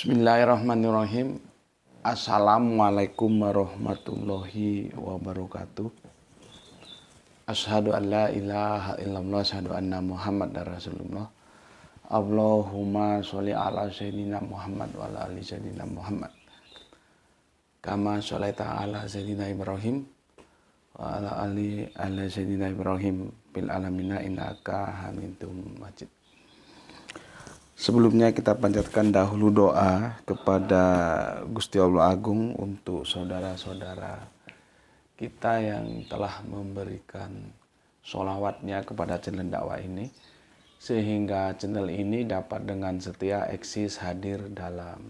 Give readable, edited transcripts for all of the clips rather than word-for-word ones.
Bismillahirrahmanirrahim. Assalamualaikum warahmatullahi wabarakatuh. Asyhadu an la ilaha illallah, asyhadu anna Muhammadar Rasulullah. Allahumma sholli ala sayyidina Muhammad wa ala ali sayyidina Muhammad. Kama sholaita ala sayyidina Ibrahim wa ala ali sayyidina Ibrahim bil alamina innaka Hamidum Majid. Sebelumnya kita panjatkan dahulu doa kepada Gusti Allah Agung untuk saudara-saudara kita yang telah memberikan sholawatnya kepada channel dakwah ini, sehingga channel ini dapat dengan setia eksis hadir dalam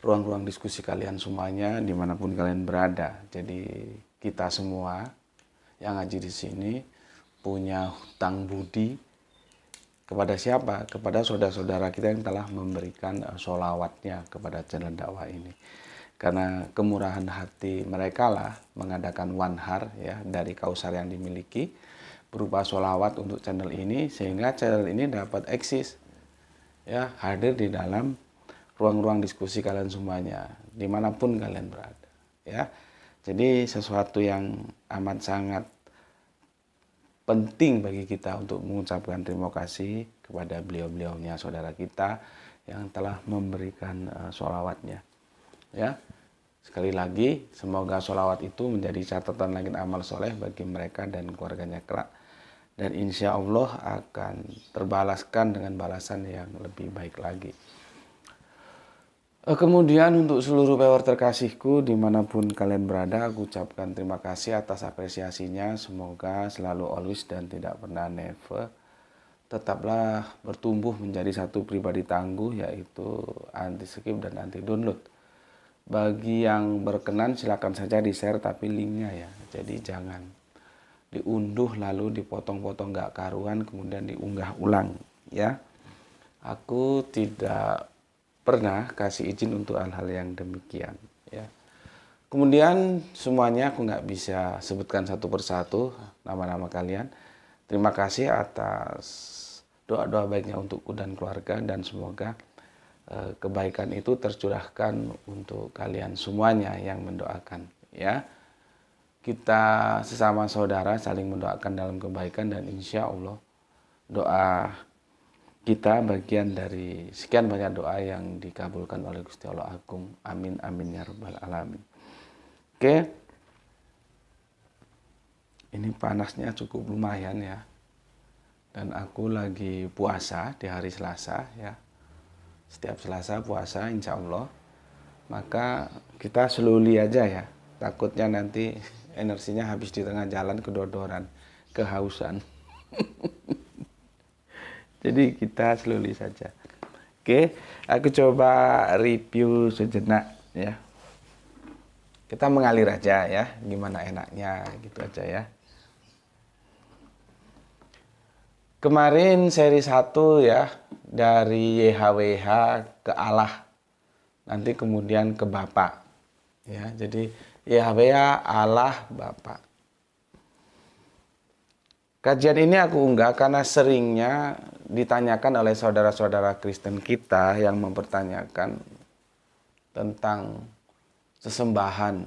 ruang-ruang diskusi kalian semuanya dimanapun kalian berada. Jadi kita semua yang ngaji di sini punya hutang budi kepada siapa? Kepada saudara-saudara kita yang telah memberikan sholawatnya kepada channel dakwah ini. Karena kemurahan hati mereka lah mengadakan wanhar ya dari kausar yang dimiliki berupa sholawat untuk channel ini, sehingga channel ini dapat eksis ya, hadir di dalam ruang-ruang diskusi kalian semuanya dimanapun kalian berada ya. Jadi sesuatu yang amat sangat penting bagi kita untuk mengucapkan terima kasih kepada beliau-beliaunya saudara kita yang telah memberikan sholawatnya ya. Sekali lagi, semoga sholawat itu menjadi catatan langit amal soleh bagi mereka dan keluarganya kelak, dan insya Allah akan terbalaskan dengan balasan yang lebih baik lagi. Kemudian untuk seluruh viewer terkasihku dimanapun kalian berada, aku ucapkan terima kasih atas apresiasinya. Semoga selalu always dan tidak pernah never tetaplah bertumbuh menjadi satu pribadi tangguh, yaitu anti skip dan anti download. Bagi yang berkenan silakan saja di share, tapi linknya ya, jadi jangan diunduh lalu dipotong-potong gak karuan kemudian diunggah ulang ya. Aku tidak pernah kasih izin untuk hal-hal yang demikian ya. Kemudian semuanya aku nggak bisa sebutkan satu persatu nama-nama kalian. Terima kasih atas doa-doa baiknya untukku dan keluarga, dan semoga kebaikan itu tercurahkan untuk kalian semuanya yang mendoakan ya. Kita sesama saudara saling mendoakan dalam kebaikan, dan insya Allah doa kita bagian dari sekian banyak doa yang dikabulkan oleh Gusti Allah Agung. Amin amin ya rabbal alamin. Oke, ini panasnya cukup lumayan ya, dan aku lagi puasa di hari Selasa ya. Setiap Selasa puasa insya Allah, maka kita slowly aja ya, takutnya nanti energinya habis di tengah jalan, kedodoran, kehausan. Jadi kita slowly saja. Oke, aku coba review sejenak ya. Kita mengalir aja ya, gimana enaknya gitu aja ya. Kemarin seri 1 ya, dari YHWH ke Allah, nanti kemudian ke Bapak ya. Jadi YHWH, Allah, Bapak. Kajian ini aku unggah karena seringnya ditanyakan oleh saudara-saudara Kristen kita yang mempertanyakan tentang sesembahan.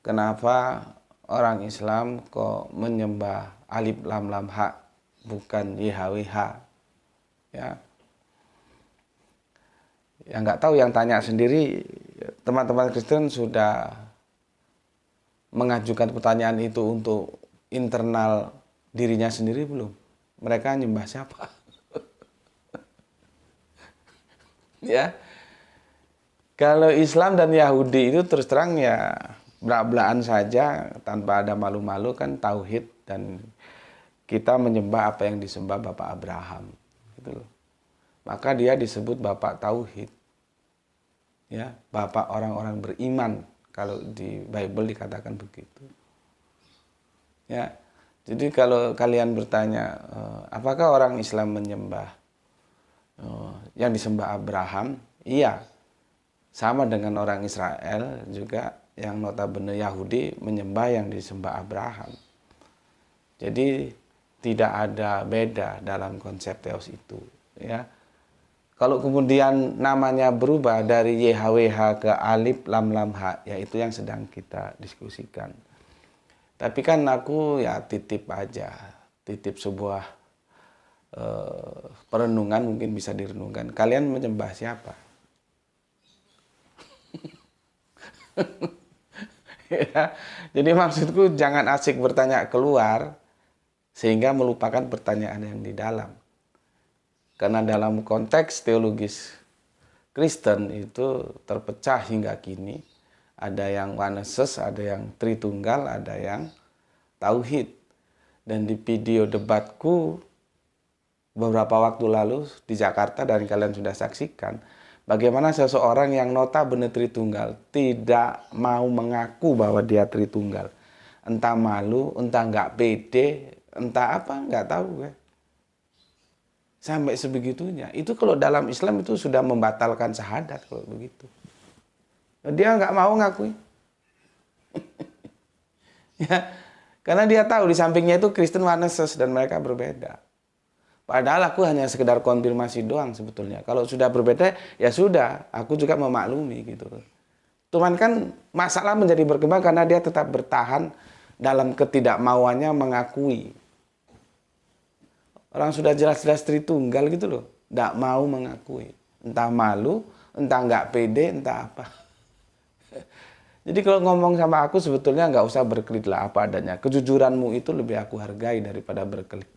Kenapa orang Islam kok menyembah alif lam lam ha, bukan YHWH ya. Yang nggak tahu, yang tanya sendiri, teman-teman Kristen sudah mengajukan pertanyaan itu untuk internal dirinya sendiri belum? Mereka nyembah siapa? Ya. Kalau Islam dan Yahudi itu terus terang ya belak-belakan saja tanpa ada malu-malu, kan tauhid, dan kita menyembah apa yang disembah Bapak Abraham gitu loh. Maka dia disebut Bapak Tauhid. Ya, Bapak orang-orang beriman, kalau di Bible dikatakan begitu. Ya. Jadi kalau kalian bertanya, apakah orang Islam menyembah yang disembah Abraham? Iya, sama dengan orang Israel juga yang notabene Yahudi menyembah yang disembah Abraham. Jadi tidak ada beda dalam konsep teos itu ya. Kalau kemudian namanya berubah dari YHWH ke Alif Lam Lam H, ya itu yang sedang kita diskusikan. Tapi kan aku ya titip aja, titip sebuah perenungan, mungkin bisa direnungkan. Kalian menyembah siapa? Ya, jadi maksudku jangan asik bertanya keluar sehingga melupakan pertanyaan yang di dalam. Karena dalam konteks teologis Kristen itu terpecah hingga kini. Ada yang Oneses, ada yang Tritunggal, ada yang Tauhid. Dan di video debatku beberapa waktu lalu di Jakarta, dan kalian sudah saksikan, bagaimana seseorang yang notabene Tritunggal tidak mau mengaku bahwa dia Tritunggal. Entah malu, entah nggak pede, entah apa, nggak tahu ya. Sampai sebegitunya. Itu kalau dalam Islam itu sudah membatalkan syahadat kalau begitu. Dia nggak mau ngakui. Ya, karena dia tahu di sampingnya itu Kristen Oneses dan mereka berbeda. Padahal aku hanya sekedar konfirmasi doang sebetulnya. Kalau sudah berbeda ya sudah, aku juga memaklumi gitu. Cuman kan masalah menjadi berkembang karena dia tetap bertahan dalam ketidakmauannya mengakui. Orang sudah jelas-jelas Tritunggal gitu loh, nggak mau mengakui. Entah malu, entah nggak pede, entah apa. Jadi kalau ngomong sama aku sebetulnya nggak usah berkelit lah apa adanya. Kejujuranmu itu lebih aku hargai daripada berkelit.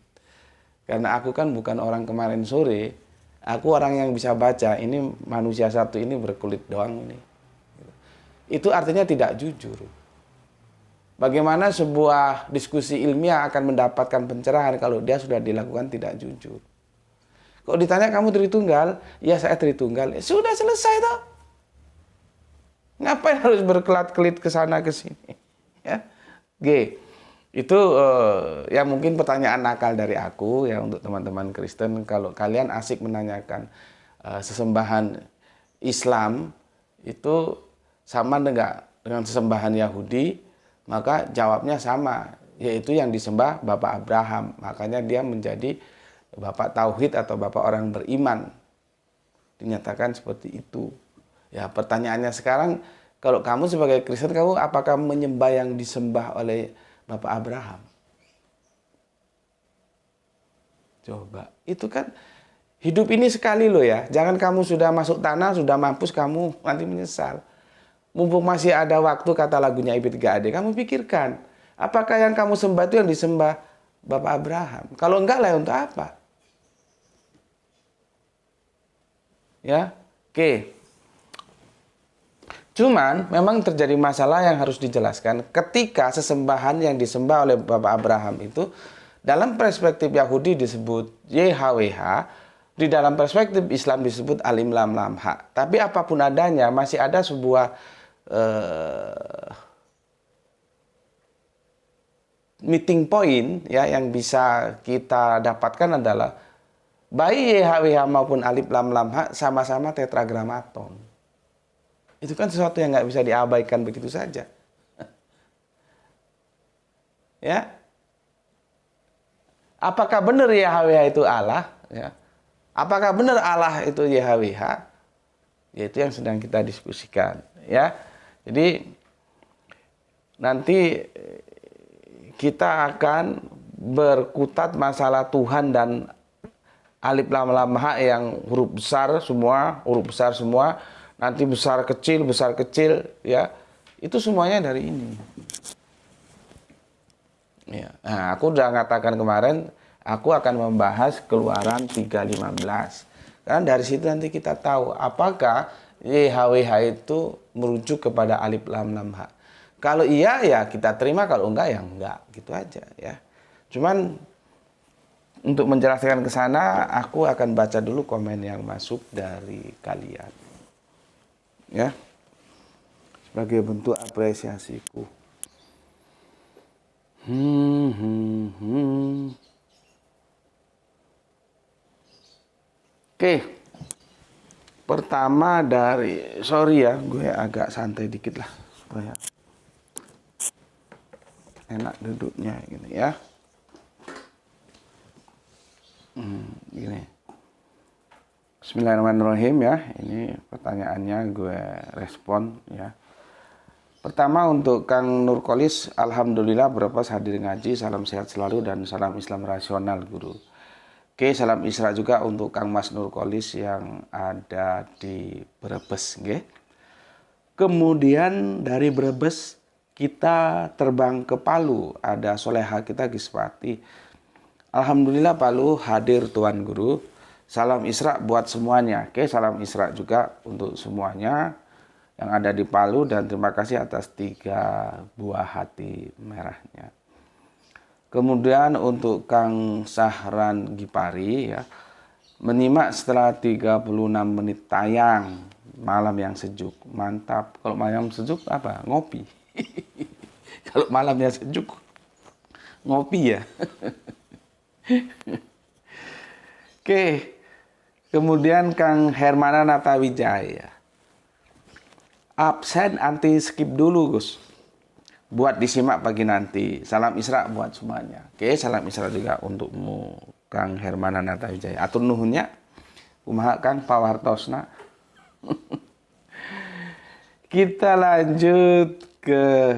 Karena aku kan bukan orang kemarin sore, aku orang yang bisa baca, ini manusia satu ini berkulit doang ini. Itu artinya tidak jujur. Bagaimana sebuah diskusi ilmiah akan mendapatkan pencerahan kalau dia sudah dilakukan tidak jujur. Kalau ditanya kamu Tritunggal, ya saya Tritunggal. Ya, sudah selesai toh. Ngapain harus berkelat-kelit ke sana ke sini? Ya. G. Itu ya mungkin pertanyaan nakal dari aku ya untuk teman-teman Kristen. Kalau kalian asik menanyakan sesembahan Islam itu sama dengan sesembahan Yahudi, maka jawabnya sama, yaitu yang disembah Bapak Abraham. Makanya dia menjadi Bapak Tauhid atau Bapak orang beriman. Dinyatakan seperti itu. Ya, pertanyaannya sekarang, kalau kamu sebagai Kristen, kamu apakah menyembah yang disembah oleh Bapak Abraham? Coba, itu kan hidup ini sekali loh ya. Jangan kamu sudah masuk tanah, sudah mampus, kamu nanti menyesal. Mumpung masih ada waktu, kata lagunya IP3AD, kamu pikirkan, apakah yang kamu sembah itu yang disembah Bapak Abraham? Kalau enggak lah, untuk apa? Ya, oke. Cuman memang terjadi masalah yang harus dijelaskan ketika sesembahan yang disembah oleh Bapak Abraham itu dalam perspektif Yahudi disebut YHWH, di dalam perspektif Islam disebut Alim Lam Lam H. Tapi apapun adanya, masih ada sebuah meeting point ya yang bisa kita dapatkan adalah baik YHWH maupun Alif Lam Lam H sama-sama tetragramaton. Itu kan sesuatu yang nggak bisa diabaikan begitu saja. Ya, apakah benar YHWH itu Allah? Ya. Apakah benar Allah itu YHWH? Yaitu yang sedang kita diskusikan. Ya, jadi nanti kita akan berkutat masalah Tuhan dan Alif Lam Lam H yang huruf besar semua, nanti besar kecil, ya, itu semuanya dari ini. Ya. Nah, aku udah ngatakan kemarin, aku akan membahas Keluaran 3:15. Karena dari situ nanti kita tahu apakah YHWH itu merujuk kepada Alif Lam Lam H. Kalau iya ya kita terima, kalau enggak ya enggak, gitu aja ya. Cuman untuk menjelaskan ke sana, aku akan baca dulu komen yang masuk dari kalian. Ya. Sebagai bentuk apresiasiku. Oke. Pertama dari, sorry ya, gue agak santai dikit lah supaya enak duduknya gini ya. Gini. Bismillahirrahmanirrahim ya. Ini pertanyaannya gue respon ya. Pertama untuk Kang Nurkolis, alhamdulillah berlepas hadir ngaji, salam sehat selalu dan salam Islam rasional guru. Oke, salam Isra juga untuk Kang Mas Nurkolis yang ada di Brebes, nggih. Kemudian dari Brebes kita terbang ke Palu, ada Soleha kita Giswati. Alhamdulillah Palu hadir Tuan Guru. Salam Isra buat semuanya. Oke, salam Isra juga untuk semuanya yang ada di Palu dan terima kasih atas 3 buah hati merahnya. Kemudian untuk Kang Sahran Gipari ya, menyimak setelah 36 menit tayang malam yang sejuk. Mantap. Kalau malam sejuk apa? Ngopi. Kalau malamnya sejuk ngopi ya. Oke. Kemudian Kang Hermana Natawijaya. Absen anti skip dulu Gus. Buat disimak pagi nanti. Salam Isra buat semuanya. Oke, salam Isra juga untukmu Kang Hermana Natawijaya. Atur nuhunnya. Kumaha Kang pawartosna. Kita lanjut ke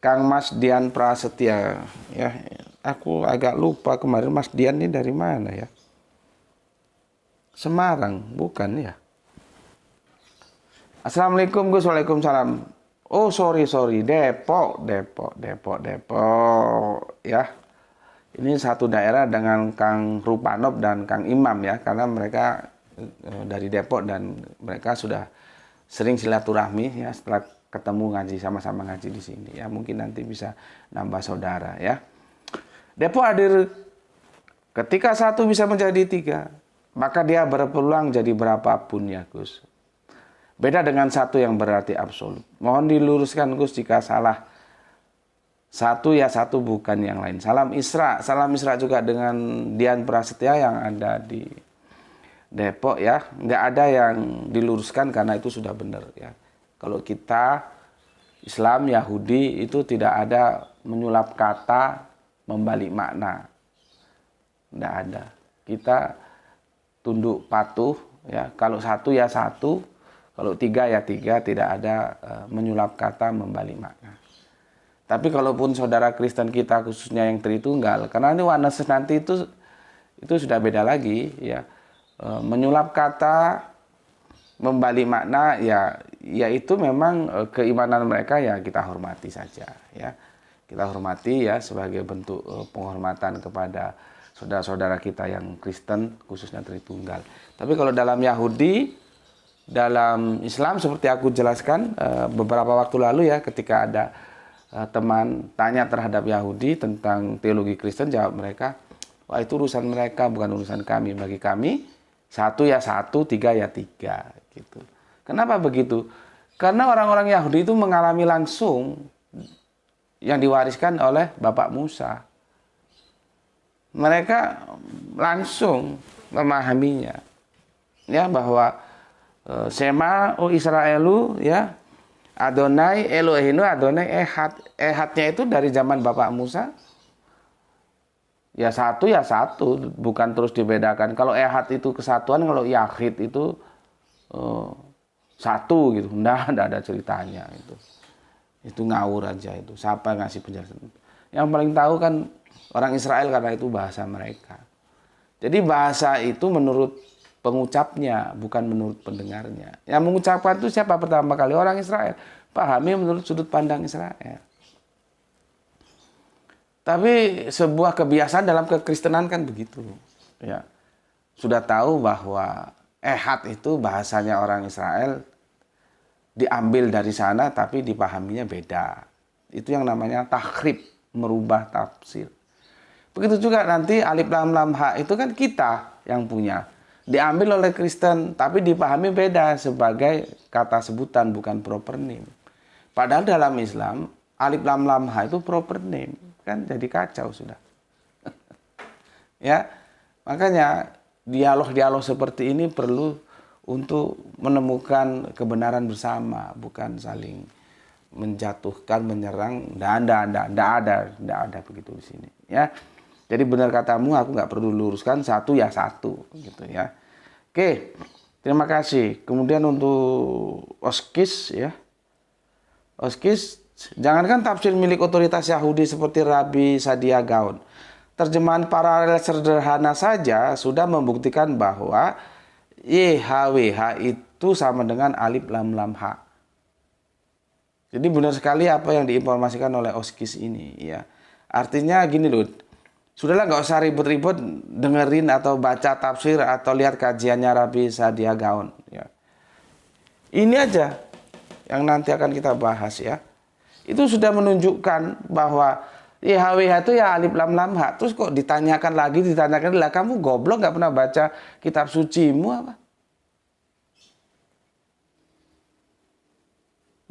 Kang Mas Dian Prasetya. Ya, aku agak lupa kemarin Mas Dian ini dari mana ya? Semarang, bukan ya? Assalamualaikum Gus, waalaikumsalam. Oh sorry, Depok ya. Ini satu daerah dengan Kang Rupanop dan Kang Imam ya, karena mereka dari Depok dan mereka sudah sering silaturahmi ya setelah ketemu ngaji sama-sama ngaji di sini ya. Mungkin nanti bisa nambah saudara ya. Depok hadir ketika 1 bisa menjadi 3, maka dia berpeluang jadi berapapun ya Gus. Beda dengan 1 yang berarti absolut. Mohon diluruskan Gus jika salah. 1 ya 1 bukan yang lain. Salam Isra juga dengan Dian Prasetya yang ada di Depok ya. Nggak ada yang diluruskan karena itu sudah benar ya. Kalau kita Islam Yahudi itu tidak ada menyulap kata membalik makna. Nggak ada. Kita tunduk patuh ya. Kalau 1 ya 1. Kalau 3 ya 3, tidak ada menyulap kata membalik makna. Tapi kalaupun saudara Kristen kita khususnya yang Tritunggal, karena ini Oneness nanti itu sudah beda lagi ya. Menyulap kata membalik makna ya itu memang keimanan mereka ya kita hormati saja ya. Kita hormati ya sebagai bentuk penghormatan kepada saudara-saudara kita yang Kristen khususnya Tritunggal. Tapi kalau dalam Yahudi, dalam Islam seperti aku jelaskan beberapa waktu lalu ya, ketika ada teman tanya terhadap Yahudi tentang teologi Kristen, jawab mereka, wah itu urusan mereka bukan urusan kami. Bagi kami 1 ya 1, 3 ya 3 gitu. Kenapa begitu? Karena orang-orang Yahudi itu mengalami langsung yang diwariskan oleh Bapak Musa. Mereka langsung memahaminya ya, bahwa Sema o Israelu ya, Adonai Elohenu Adonai Ehad. Ehadnya itu dari zaman Bapak Musa. Ya 1 ya 1, bukan terus dibedakan. Kalau Ehad itu kesatuan, kalau Yahid itu 1 gitu. Nggak ada ceritanya itu. Itu ngawur aja itu. Siapa ngasih penjelasan? Yang paling tahu kan orang Israel karena itu bahasa mereka. Jadi bahasa itu menurut pengucapnya, bukan menurut pendengarnya. Yang mengucapkan itu siapa pertama kali? Orang Israel. Pahami menurut sudut pandang Israel. Tapi sebuah kebiasaan dalam kekristenan kan begitu. Ya. Sudah tahu bahwa Ehad itu bahasanya orang Israel diambil dari sana tapi dipahaminya beda. Itu yang namanya tahrif, merubah tafsir. Begitu juga nanti alif lam lam ha itu kan kita yang punya. Diambil oleh Kristen, tapi dipahami beda sebagai kata sebutan, bukan proper name. Padahal dalam Islam, alif lam lam ha itu proper name. Kan jadi kacau sudah. Ya, makanya dialog-dialog seperti ini perlu untuk menemukan kebenaran bersama, bukan saling menjatuhkan, menyerang. Tidak ada begitu di sini. Ya. Jadi benar katamu, aku nggak perlu luruskan 1 ya 1 gitu ya. Oke, terima kasih. Kemudian untuk Oskis ya. Oskis, jangankan tafsir milik otoritas Yahudi seperti Rabbi Sadia Gaon. Terjemahan paralel sederhana saja sudah membuktikan bahwa YHWH itu sama dengan alif lam lam ha. Jadi benar sekali apa yang diinformasikan oleh Oskis ini ya. Artinya gini loh, sudahlah nggak usah ribet-ribet dengerin atau baca tafsir atau lihat kajiannya Rabbi Sadia Gaon ya. Ini aja yang nanti akan kita bahas ya. Itu sudah menunjukkan bahwa YHWH itu ya alif lam lam ha. Terus kok ditanyakan lagi, lah kamu goblok nggak pernah baca kitab sucimu apa?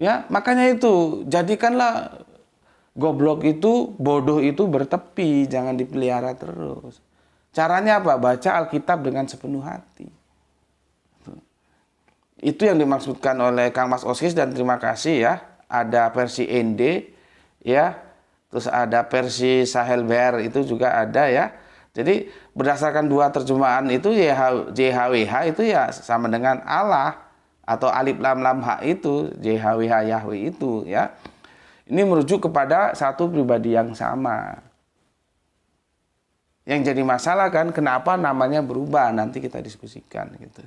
Ya, makanya itu jadikanlah goblok itu, bodoh itu bertepi, jangan dipelihara terus. Caranya apa? Baca Alkitab dengan sepenuh hati. Itu yang dimaksudkan oleh Kang Mas Oskis dan terima kasih ya. Ada versi ND ya. Terus ada versi Sahel Bear itu juga ada ya. Jadi berdasarkan dua terjemahan itu JHWH itu ya sama dengan Allah atau alif lam lam ha itu JHWH Yahweh itu ya. Ini merujuk kepada satu pribadi yang sama. Yang jadi masalah kan kenapa namanya berubah, nanti kita diskusikan gitu.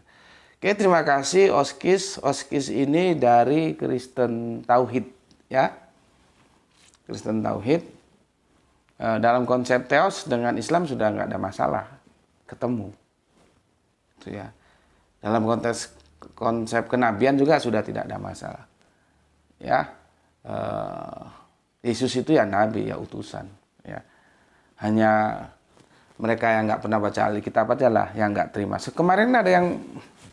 Oke, terima kasih Oskis. Oskis ini dari Kristen Tauhid ya. Kristen Tauhid. Dalam konsep teos dengan Islam sudah nggak ada masalah. Ketemu. Itu ya. Dalam konsep kenabian juga sudah tidak ada masalah. Ya. Yesus itu ya nabi, ya utusan ya. Hanya mereka yang nggak pernah baca Alkitab aja lah yang nggak terima. Kemarin ada yang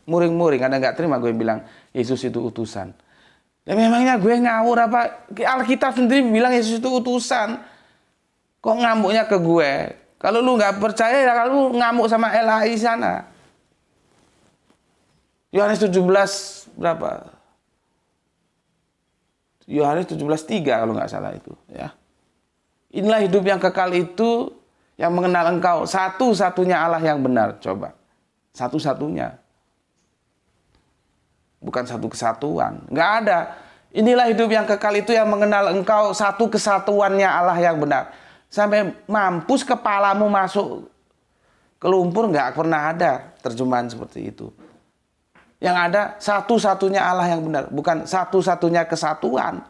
muring-muring, ada nggak terima gue bilang Yesus itu utusan. Ya memangnya gue ngawur apa? Alkitab sendiri bilang Yesus itu utusan. Kok ngamuknya ke gue? Kalau lu nggak percaya ya kalau lu ngamuk sama LHI sana. Yohanes 17 berapa? Yohanes 17:3 kalau nggak salah itu ya. Inilah hidup yang kekal itu yang mengenal engkau satu-satunya Allah yang benar. Coba. Satu-satunya. Bukan satu kesatuan. Nggak ada. Inilah hidup yang kekal itu yang mengenal engkau satu kesatuannya Allah yang benar. Sampai mampus kepalamu masuk ke lumpur nggak pernah ada terjemahan seperti itu. Yang ada satu-satunya Allah yang benar, bukan satu-satunya kesatuan.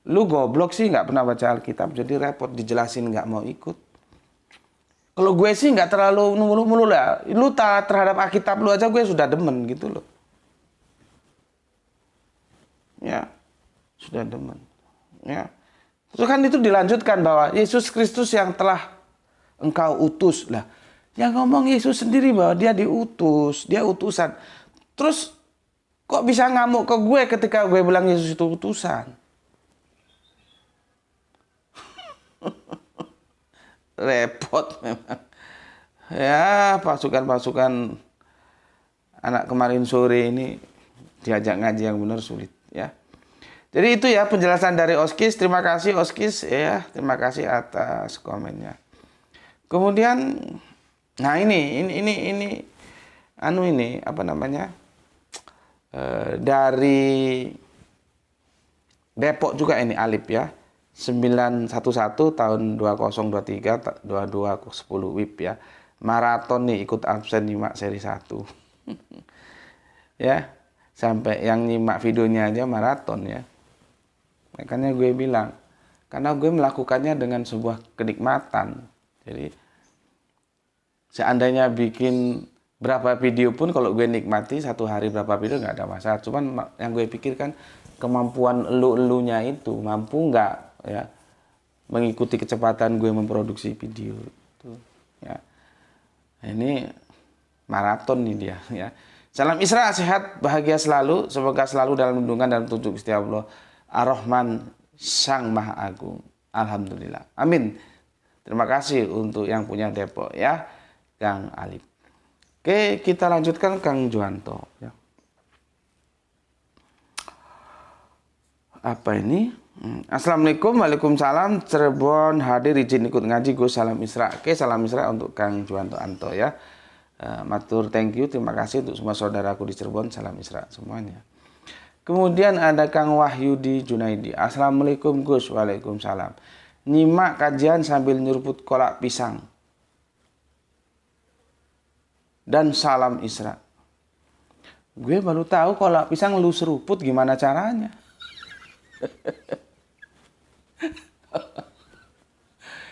Lu goblok sih nggak pernah baca Alkitab, jadi repot dijelasin nggak mau ikut. Kalau gue sih nggak terlalu mulu-mulu lah. Lu terhadap Alkitab lu aja gue sudah demen gitu loh. Ya, sudah demen. Ya. Terus kan itu dilanjutkan bahwa Yesus Kristus yang telah engkau utus lah. Yang ngomong Yesus sendiri bahwa dia diutus, dia utusan. Terus kok bisa ngamuk ke gue ketika gue bilang Yesus itu utusan? Repot memang. Ya, pasukan-pasukan anak kemarin sore ini diajak ngaji yang benar sulit ya. Jadi itu ya penjelasan dari Oskis. Terima kasih Oskis ya. Terima kasih atas komennya. Kemudian nah ini apa namanya? Dari Depok juga ini Alip ya. 911 tahun 2023 2210 WIB ya. Maraton nih ikut absen nyimak seri 1. Ya. Sampai yang nyimak videonya aja maraton ya. Makanya gue bilang, karena gue melakukannya dengan sebuah kenikmatan. Jadi seandainya bikin berapa video pun kalau gue nikmati satu hari berapa video nggak ada masalah. Cuman yang gue pikirkan kemampuan elu-elunya itu mampu nggak ya mengikuti kecepatan gue memproduksi video itu ya. Ini maraton nih dia ya. Salam Isra, sehat, bahagia selalu. Semoga selalu dalam lindungan dan petunjuk Gusti Allah Ar-Rahman Sang Maha Agung. Alhamdulillah. Amin. Terima kasih untuk yang punya Depok ya, Kang Alip. Oke, kita lanjutkan Kang Juanto ya. Apa ini? Assalamualaikum, waalaikumsalam. Cirebon hadir izin ikut ngaji Gus, salam Isra. Oke, salam Isra untuk Kang Juanto Anto ya. Matur thank you, terima kasih untuk semua saudaraku di Cirebon, salam Isra semuanya. Kemudian ada Kang Wahyudi Junaidi. Assalamualaikum Gus. Waalaikumsalam. Nyimak kajian sambil nyeruput kolak pisang. Dan salam Isra. Gue baru tahu kolak pisang lu seruput, gimana caranya?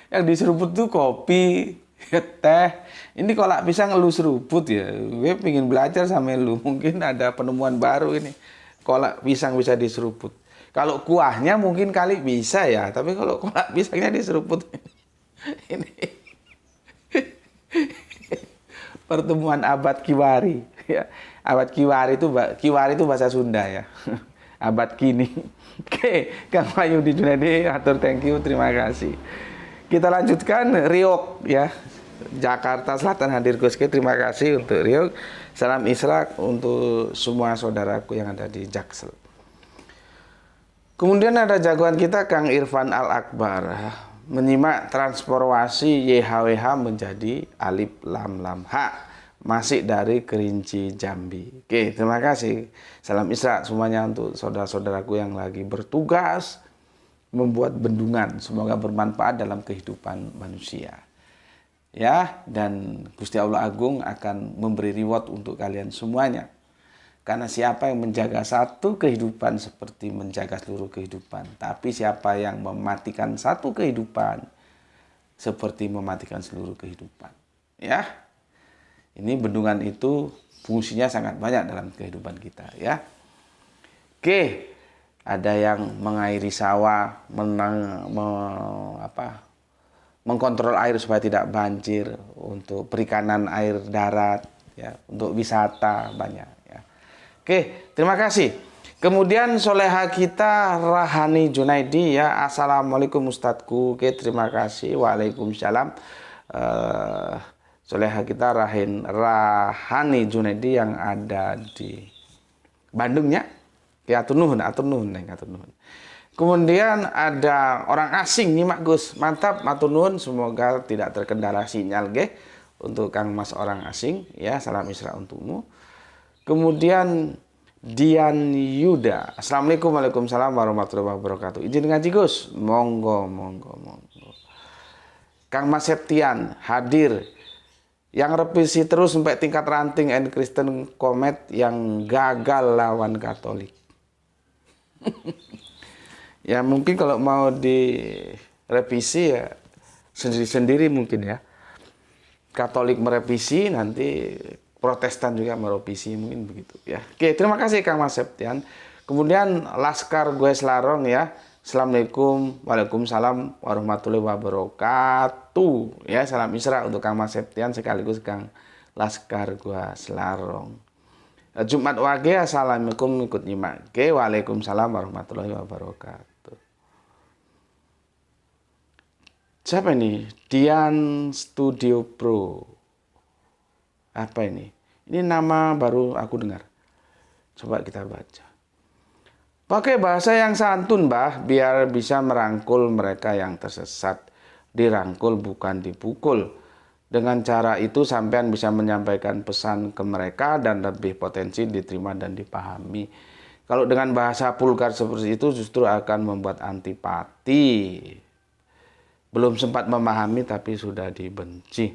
Yang diseruput tuh kopi, teh. Ini kolak pisang lu seruput ya. Gue pengen belajar sama lu. Mungkin ada penemuan baru ini. Kolak pisang bisa diseruput. Kalau kuahnya mungkin kali bisa ya. Tapi kalau kolak pisangnya diseruput. Ini pertemuan abad Kiwari. Ya. Abad Kiwari itu bahasa Sunda ya. Abad kini. Oke, Kang Wahyudi Junaidi, atur thank you, terima kasih. Kita lanjutkan Riok ya. Jakarta Selatan hadir Gus. Terima kasih untuk Riok. Salam Isra untuk semua saudaraku yang ada di Jaksel. Kemudian ada jagoan kita Kang Irfan Al-Akbar. Menyimak transformasi YHWH menjadi Alif Lam Lam H. Masih dari Kerinci Jambi. Oke, terima kasih. Salam Isra semuanya untuk saudara-saudaraku yang lagi bertugas membuat bendungan. Semoga bermanfaat dalam kehidupan manusia. Ya, dan Gusti Allah Agung akan memberi reward untuk kalian semuanya. Karena siapa yang menjaga satu kehidupan seperti menjaga seluruh kehidupan. Tapi siapa yang mematikan satu kehidupan seperti mematikan seluruh kehidupan. Ya, ini bendungan itu fungsinya sangat banyak dalam kehidupan kita. Ya, oke, ada yang mengairi sawah, mengkontrol air supaya tidak banjir, untuk perikanan air darat, ya, untuk wisata banyak. Ya. Oke, terima kasih. Kemudian soleha kita Rahani Junaidi ya. Assalamualaikum Ustadku. Oke, terima kasih. Waalaikumsalam. Soleha kita Rahani Junaidi yang ada di Bandung ya. Ya, atur nuhun. Kemudian ada orang asing nyimak Gus. Mantap, matur nuhun, semoga tidak terkendala sinyal ge untuk Kang Mas orang asing ya. Salam Isra untukmu. Kemudian Dian Yuda. Assalamualaikum, waalaikumsalam warahmatullahi wabarakatuh. Izin ngaji Gus. Monggo. Kang Mas Septian hadir. Yang revisi terus sampai tingkat ranting and Kristen Komet yang gagal lawan Katolik. Ya mungkin kalau mau direvisi ya sendiri-sendiri mungkin ya. Katolik merevisi, nanti Protestan juga merevisi, mungkin begitu ya. Oke, terima kasih Kang Mas Septian. Kemudian Laskar Gue Selarong ya. Assalamualaikum, waalaikumsalam warahmatullahi wabarakatuh. Ya, salam Isra untuk Kang Mas Septian sekaligus Kang Laskar Gue Selarong. Jumat Wage, assalamualaikum ikut nyimak. Oke, waalaikumsalam warahmatullahi wabarakatuh. Siapa ini? Dian Studio Pro. Apa ini? Ini nama baru aku dengar. Coba kita baca. Pakai bahasa yang santun, Mbah, biar bisa merangkul mereka yang tersesat. Dirangkul bukan dipukul. Dengan cara itu sampean bisa menyampaikan pesan ke mereka dan lebih potensi diterima dan dipahami. Kalau dengan bahasa vulgar seperti itu justru akan membuat antipati. Belum sempat memahami tapi sudah dibenci.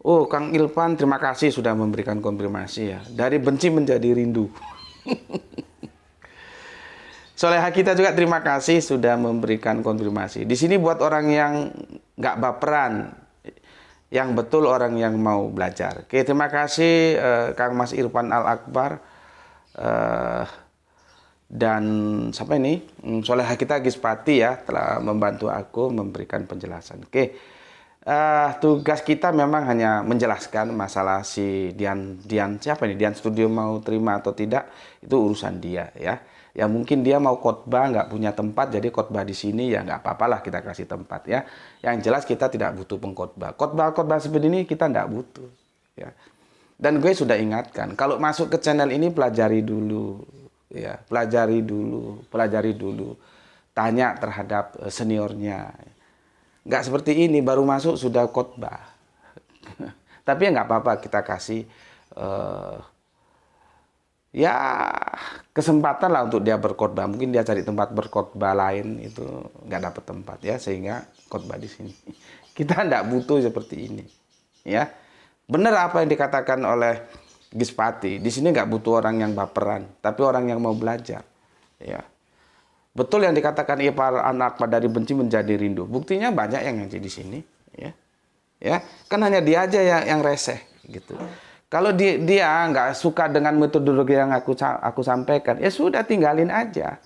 Oh, Kang Ilvan, terima kasih sudah memberikan konfirmasi ya. Dari benci menjadi rindu. Soleha kita juga terima kasih sudah memberikan konfirmasi. Di sini buat orang yang nggak baperan, yang betul orang yang mau belajar. Oke, terima kasih Kang Mas Irfan Al-Akbar dan siapa ini? Soleha kita Gispati ya, telah membantu aku memberikan penjelasan. Oke, tugas kita memang hanya menjelaskan masalah si Dian siapa ini? Dian Studio mau terima atau tidak itu urusan dia ya. Ya mungkin dia mau khotbah nggak punya tempat, jadi khotbah di sini ya nggak apa-apalah kita kasih tempat ya. Yang jelas kita tidak butuh pengkhotbah. Khotbah seperti ini kita nggak butuh ya. Dan gue sudah ingatkan, kalau masuk ke channel ini pelajari dulu ya, pelajari dulu, tanya terhadap seniornya. Nggak seperti ini baru masuk sudah khotbah. Tapi ya nggak apa-apa, kita kasih ya kesempatan lah untuk dia berkhotbah. Mungkin dia cari tempat berkhotbah lain, itu nggak dapat tempat ya, sehingga khotbah di sini. Kita nggak butuh seperti ini, ya. Benar apa yang dikatakan oleh Gispati. Di sini nggak butuh orang yang baperan, tapi orang yang mau belajar, ya. Betul yang dikatakan para anak pada dibenci menjadi rindu. Buktinya banyak yang ngaji di sini, ya. Ya, kan hanya dia aja yang reseh, gitu. Kalau dia nggak suka dengan metodologi yang aku sampaikan, ya sudah, tinggalin aja.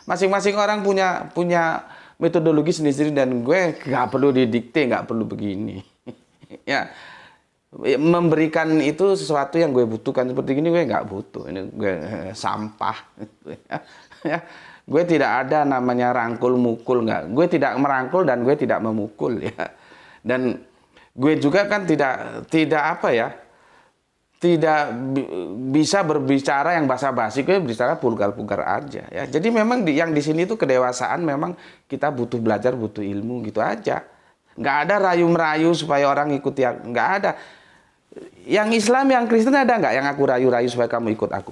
Masing-masing orang punya metodologi sendiri-sendiri, dan gue nggak perlu didikte, nggak perlu begini. Ya, memberikan itu sesuatu yang gue butuhkan seperti ini, gue nggak butuh. Ini gue sampah. Ya, gue tidak ada namanya rangkul mukul, nggak. Gue tidak merangkul dan gue tidak memukul, ya. Dan gue juga kan tidak apa ya, tidak bisa berbicara yang basa-basi, gue berbicara vulgar-vulgar aja, ya. Jadi memang yang di sini itu kedewasaan, memang kita butuh belajar, butuh ilmu, gitu aja. Nggak ada rayu-merayu supaya orang ikut, yang nggak ada. Yang Islam, yang Kristen ada nggak yang aku rayu-rayu supaya kamu ikut aku?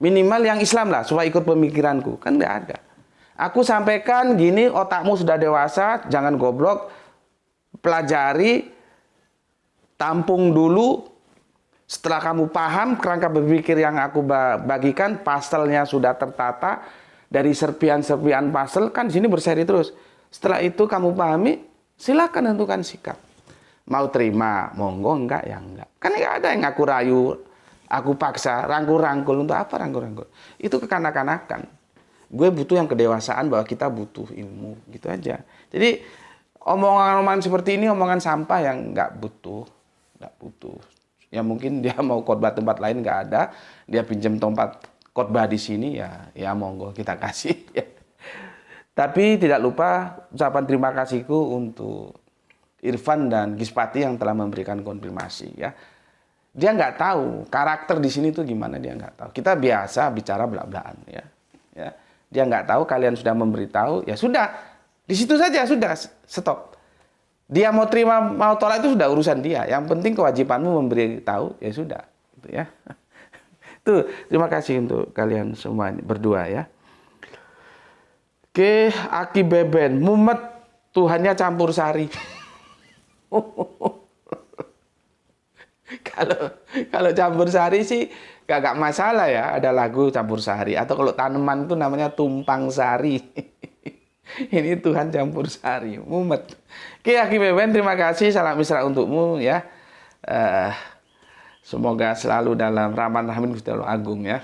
Minimal yang Islam lah, supaya ikut pemikiranku, kan nggak ada. Aku sampaikan gini, otakmu sudah dewasa, jangan goblok, pelajari, tampung dulu. Setelah kamu paham kerangka berpikir yang aku bagikan, pastelnya sudah tertata dari serpian-serpian pastel, kan di sini berseri terus. Setelah itu kamu pahami, silakan tentukan sikap. Mau terima, monggo, enggak ya enggak. Kan enggak ada yang aku rayu, aku paksa, rangkul-rangkul. Untuk apa rangkul-rangkul? Itu kekanak-kanakan. Gue butuh yang kedewasaan, bahwa kita butuh ilmu, gitu aja. Jadi omongan-omongan seperti ini omongan sampah yang enggak butuh. Ya mungkin dia mau khotbah tempat lain nggak ada, dia pinjam tempat khotbah di sini, ya monggo kita kasih. Ya. Tapi tidak lupa ucapan terima kasihku untuk Irfan dan Gispati yang telah memberikan konfirmasi, ya. Dia nggak tahu karakter di sini tuh gimana, dia nggak tahu. Kita biasa bicara belak-belakan, ya. Dia nggak tahu, kalian sudah memberitahu, ya sudah, di situ saja, sudah, stop. Dia mau terima, mau tolak itu sudah urusan dia. Yang penting kewajibanmu memberitahu, ya sudah, gitu ya. Tuh, terima kasih untuk kalian semua berdua, ya. Oke, Aki Beben, mumet, Tuhannya campur sari. Kalau campur sari sih gak masalah, ya. Ada lagu campur sari. Atau kalau tanaman itu namanya tumpang sari. Ini Tuhan campur sari, mumet. Oke, Aki Beben, terima kasih. Salam mesra untukmu, ya. Semoga selalu dalam rahman rahimin Gusti Allah Agung, ya.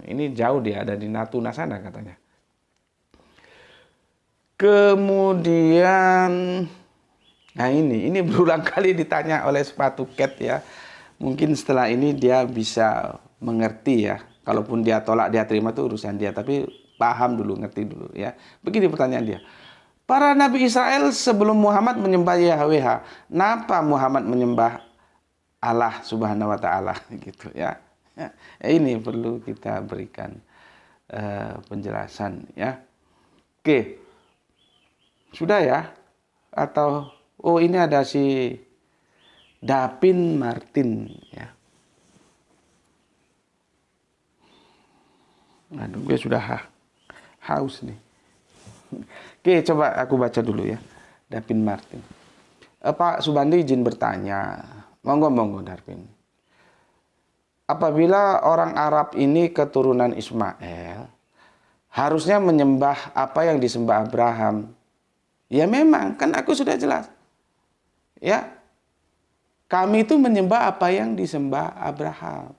Ini jauh, dia ada di Natuna sana katanya. Kemudian, nah ini berulang kali ditanya oleh sepatu cat, ya. Mungkin setelah ini dia bisa mengerti, ya. Kalaupun dia tolak, dia terima, itu urusan dia. Tapi paham dulu, ngerti dulu, ya. Begini pertanyaan dia. Para Nabi Israel sebelum Muhammad menyembah YHWH, kenapa Muhammad menyembah Allah Subhanahu wa Ta'ala, gitu, ya. Ini perlu kita berikan penjelasan, ya. Oke. Sudah, ya. Atau ini ada si Dapin Martin, ya. Aduh, gue sudah haus nih. Oke, coba aku baca dulu, ya. Dapin Martin. Pak Subandi izin bertanya. Monggo Dapin. Apabila orang Arab ini keturunan Ismail, harusnya menyembah apa yang disembah Abraham. Ya memang, kan aku sudah jelas. Ya. Kami itu menyembah apa yang disembah Abraham.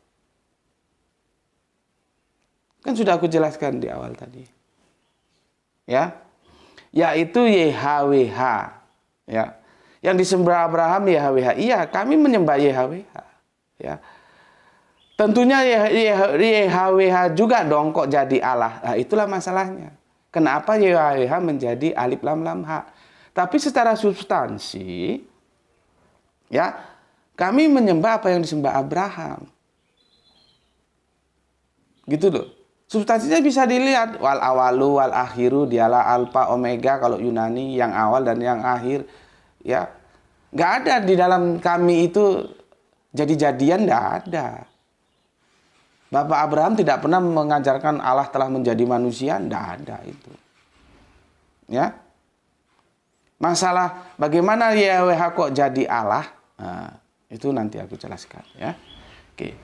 Kan sudah aku jelaskan di awal tadi. Ya. Yaitu YHWH, ya. Yang disembah Abraham YHWH. Iya, kami menyembah YHWH, ya. Tentunya YHWH juga dong kok jadi Allah. Nah, itulah masalahnya. Kenapa YHWH menjadi alif lam lam ha? Tapi secara substansi, ya, kami menyembah apa yang disembah Abraham. Gitu loh. Substansinya bisa dilihat, wal awalu wal akhiru, dialah alfa omega kalau Yunani, yang awal dan yang akhir, ya. Nggak ada di dalam kami itu jadi-jadian, nggak ada. Bapak Abraham tidak pernah mengajarkan Allah telah menjadi manusia, nggak ada itu. Ya, masalah bagaimana YHWH kok jadi Allah, nah, itu nanti aku jelaskan ya. Oke.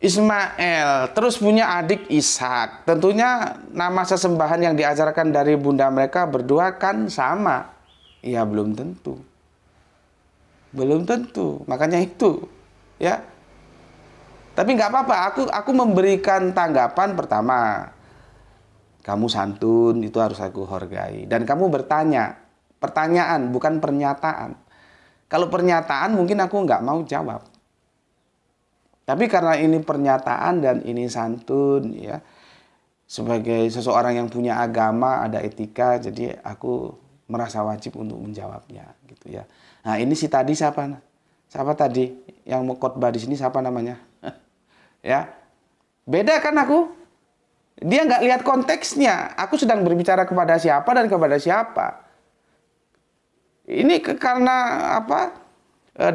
Ismail terus punya adik Ishak. Tentunya nama sesembahan yang diajarkan dari bunda mereka berdua kan sama. Ya belum tentu. Belum tentu. Makanya itu, ya. Tapi nggak apa-apa. Aku memberikan tanggapan pertama. Kamu santun, itu harus aku hargai. Dan kamu bertanya. Pertanyaan, bukan pernyataan. Kalau pernyataan mungkin aku nggak mau jawab. Tapi karena ini pernyataan dan ini santun, ya, sebagai seseorang yang punya agama, ada etika, jadi aku merasa wajib untuk menjawabnya, gitu ya. Nah ini si tadi siapa? Siapa tadi yang mau khotbah di sini, siapa namanya? Ya, beda kan aku? Dia nggak lihat konteksnya. Aku sedang berbicara kepada siapa dan kepada siapa. Ini karena apa?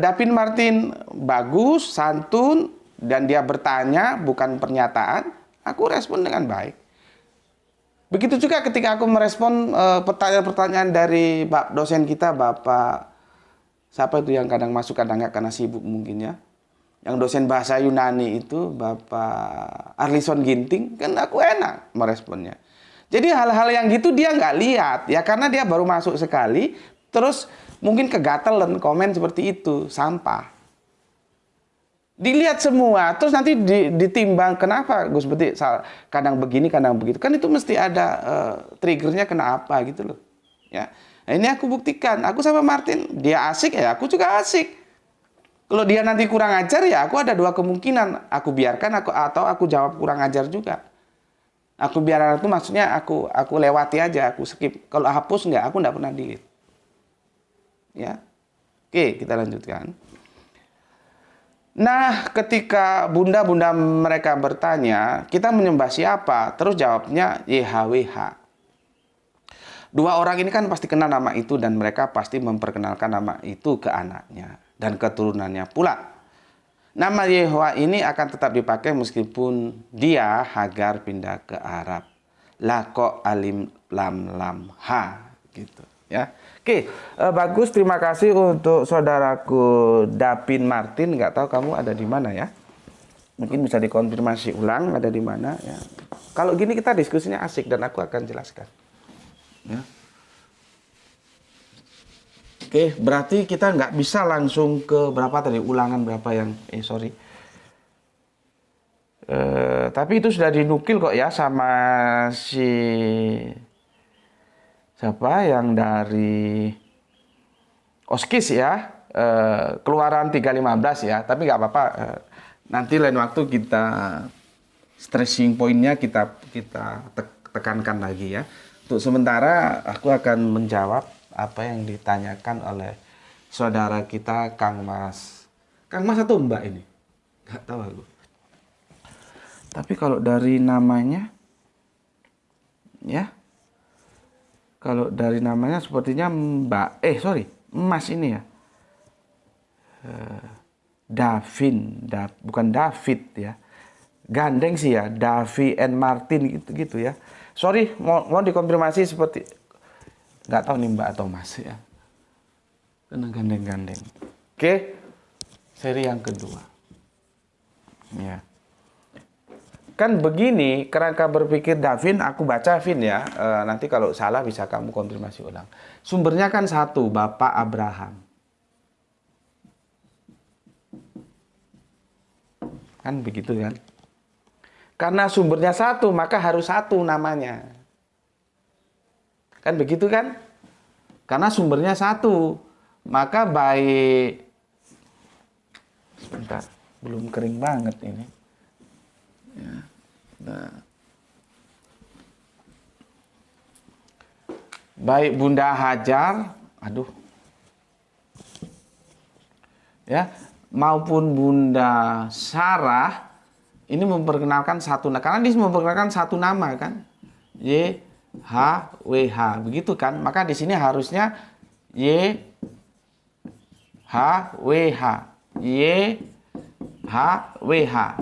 Davin Martin bagus, santun, dan dia bertanya, bukan pernyataan, aku respon dengan baik. Begitu juga ketika aku merespon pertanyaan-pertanyaan dari dosen kita, Bapak, siapa itu yang kadang masuk, kadang nggak karena sibuk mungkin ya. Yang dosen bahasa Yunani itu, Bapak Arlison Ginting, kan aku enak meresponnya. Jadi hal-hal yang gitu dia nggak lihat, ya karena dia baru masuk sekali, terus mungkin kegatelan komen seperti itu, sampah. Dilihat semua, terus nanti ditimbang kenapa Gus Beti kadang begini, kadang begitu. Kan itu mesti ada triggernya kenapa gitu loh. Ya. Nah, ini aku buktikan, aku sama Martin, dia asik ya, aku juga asik. Kalau dia nanti kurang ajar ya, aku ada dua kemungkinan, aku biarkan atau aku jawab kurang ajar juga. Aku biarkan itu maksudnya aku lewati aja, aku skip. Kalau hapus aku nggak pernah delete. Ya. Oke, kita lanjutkan. Nah, ketika bunda-bunda mereka bertanya, kita menyembah siapa? Terus jawabnya YHWH. Dua orang ini kan pasti kenal nama itu dan mereka pasti memperkenalkan nama itu ke anaknya dan keturunannya pula. Nama Yehowa ini akan tetap dipakai meskipun dia Hagar pindah ke Arab. Lako alim lam lam ha gitu ya. Oke, bagus, terima kasih untuk saudaraku Davin Martin. Nggak tahu kamu ada di mana ya? Mungkin bisa dikonfirmasi ulang ada di mana ya. Kalau gini kita diskusinya asik dan aku akan jelaskan. Ya. Oke, berarti kita nggak bisa langsung ke berapa tadi ulangan berapa yang sorry. Tapi itu sudah dinukil kok ya sama si siapa yang dari Oskis ya, keluaran 315 ya, tapi nggak apa-apa, nanti lain waktu kita stressing pointnya kita tekankan lagi ya. Untuk sementara aku akan menjawab apa yang ditanyakan oleh saudara kita Kang Mas atau Mbak ini, nggak tahu aku. Tapi kalau dari namanya ya, kalau dari namanya sepertinya Mas ini ya. Bukan David ya. Gandeng sih ya, Davi and Martin gitu ya. Sorry, mau dikonfirmasi seperti nggak tahu nih Mbak atau Mas ya. Kena gandeng-gandeng. Oke. Seri yang kedua. Ya. Kan begini, kerangka berpikir Davin, aku baca Vin ya. Nanti kalau salah bisa kamu konfirmasi ulang. Sumbernya kan satu, Bapak Abraham. Kan begitu kan? Karena sumbernya satu, maka harus satu namanya. Kan begitu kan? Karena sumbernya satu, maka baik... Sebentar, belum kering banget ini. Ya, nah. Baik Bunda Hajar, ya, maupun Bunda Sarah ini memperkenalkan satu, karena dia memperkenalkan satu nama kan, YHWH, begitu kan? Maka di sini harusnya YHWH. YHWH.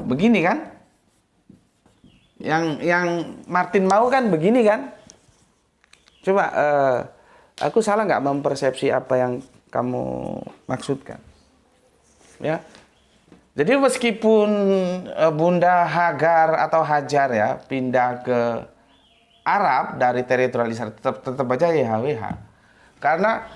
Begini kan? Yang Martin mau kan begini kan? Coba aku salah nggak mempersepsi apa yang kamu maksudkan? Ya. Jadi meskipun Bunda Hagar atau Hajar ya pindah ke Arab dari teritorial Israel, tetap aja YHWH. Karena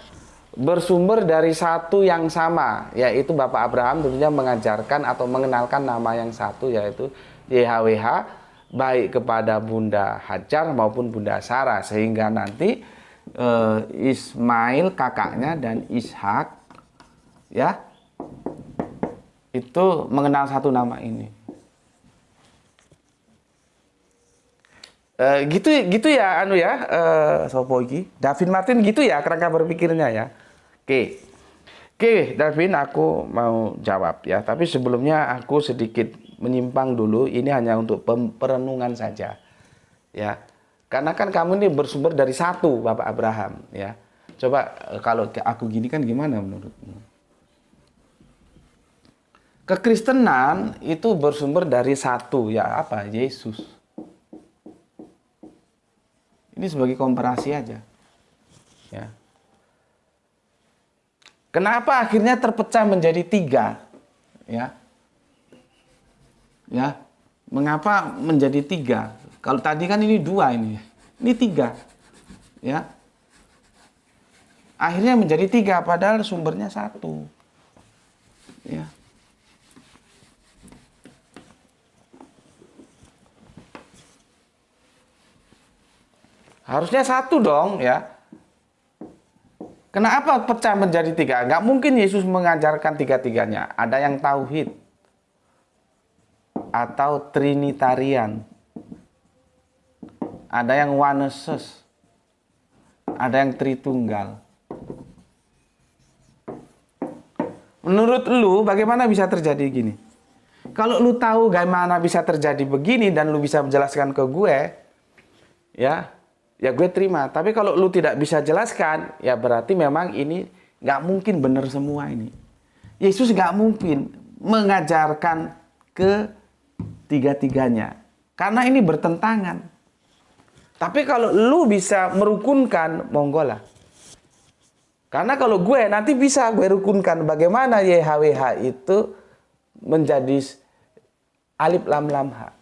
bersumber dari satu yang sama, yaitu Bapak Abraham tentunya mengajarkan atau mengenalkan nama yang satu, yaitu YHWH, baik kepada Bunda Hajar maupun Bunda Sarah, sehingga nanti Ismail kakaknya dan Ishak ya itu mengenal satu nama ini. Gitu ya anu ya, sopo iki David Martin gitu ya kerangka berpikirnya ya. Oke David, aku mau jawab ya, tapi sebelumnya aku sedikit menyimpang dulu. Ini hanya untuk perenungan saja ya, karena kan kamu ini bersumber dari satu, Bapak Abraham ya. Coba kalau aku gini kan gimana menurutmu? Kekristenan itu bersumber dari satu, ya apa? Yesus. Ini sebagai komparasi aja. Ya. Kenapa akhirnya terpecah menjadi tiga? Ya. Ya. Mengapa menjadi tiga? Kalau tadi kan ini dua ini tiga. Ya. Akhirnya menjadi tiga padahal sumbernya satu. Ya. Harusnya satu dong ya. Kenapa pecah menjadi tiga? Nggak mungkin Yesus mengajarkan tiga-tiganya. Ada yang tauhid atau trinitarian. Ada yang oneses. Ada yang tritunggal. Menurut lu bagaimana bisa terjadi gini? Kalau lu tahu bagaimana bisa terjadi begini dan lu bisa menjelaskan ke gue, ya gue terima. Tapi kalau lu tidak bisa jelaskan, ya berarti memang ini nggak mungkin benar semua ini. Yesus nggak mungkin mengajarkan ke tiga-tiganya, karena ini bertentangan. Tapi kalau lu bisa merukunkan, monggo lah. Karena kalau gue nanti bisa gue rukunkan bagaimana YHWH itu menjadi alif lam lam ha.